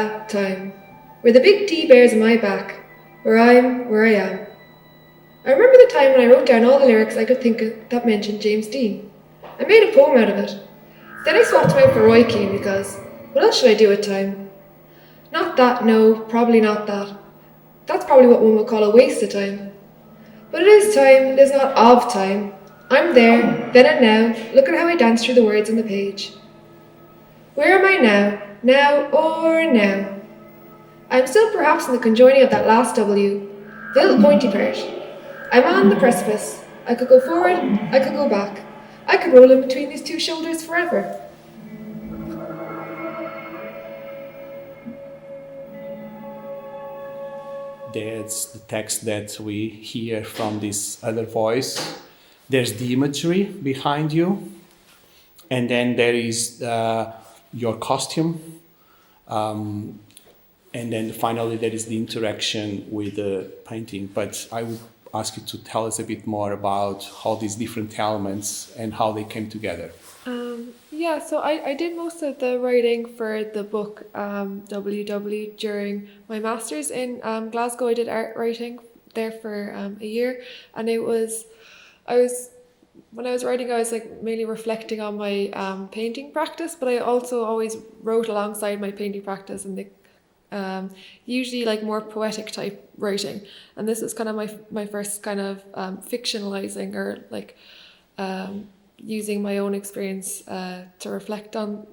that time, where the big T bears on my back, where I'm where I am. I remember the time when I wrote down all the lyrics I could think of that mentioned James Dean. I made a poem out of it. Then I swapped them out for Roy Keane because what else should I do with time? Not that, no, probably not that. That's probably what one would call a waste of time. But it is time, it is not of time. I'm there, then and now, look at how I dance through the words on the page. Where am I now? Now or now? I'm still perhaps in the conjoining of that last W, the little pointy part. I'm on the precipice. I could go forward, I could go back. I could roll in between these two shoulders forever. That's the text that we hear from this other voice. There's the imagery behind you, and then there is your costume, and then finally there is the interaction with the painting. But I would ask you to tell us a bit more about how these different elements and how they came together. Yeah, so I did most of the writing for the book WW during my master's in Glasgow. I did art writing there for a year, and when I was writing, I was like mainly reflecting on my painting practice, but I also always wrote alongside my painting practice, and usually like more poetic type writing. And this is kind of my first kind of fictionalizing or like using my own experience to reflect on,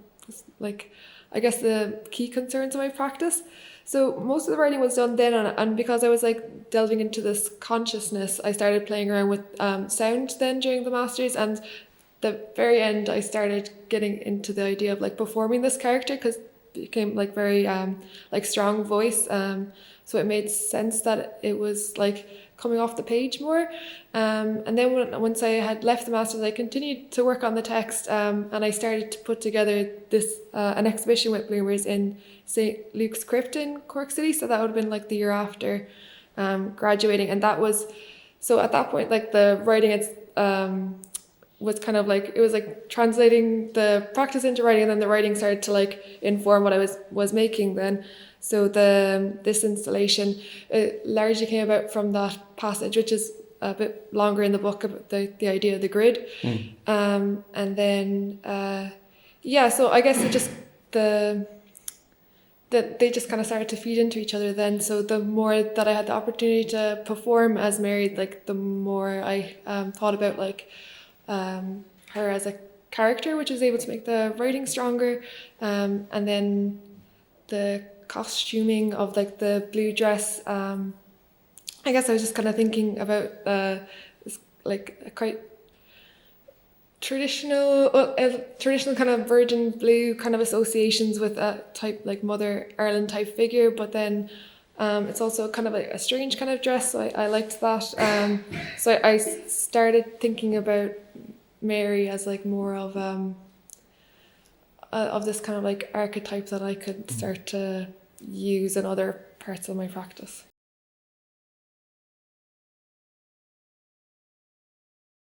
like, I guess the key concerns of my practice. So most of the writing was done then, and because I was like delving into this consciousness, I started playing around with sound then during the masters, and the very end I started getting into the idea of like performing this character, because it became like very like strong voice, so it made sense that it was like coming off the page more. And then once I had left the masters, I continued to work on the text, and I started to put together this an exhibition with Bloomers in St. Luke's Crypt in Cork City. So that would have been like the year after graduating, and that was, so at that point like the writing was kind of like, it was like translating the practice into writing, and then the writing started to like inform what I was making then. So this installation, it largely came about from that passage, which is a bit longer in the book, about the idea of the grid. And then so I guess it just that they just kind of started to feed into each other then. So the more that I had the opportunity to perform as Mary, like the more I thought about like her as a character, which was able to make the writing stronger, and then the costuming of like the blue dress. I guess I was just kind of thinking about this, like a quite traditional kind of virgin blue kind of associations with a type like Mother Ireland type figure, but then it's also kind of like a strange kind of dress, so I liked that. So I started thinking about Mary as like more of this kind of like archetype that I could start to use in other parts of my practice.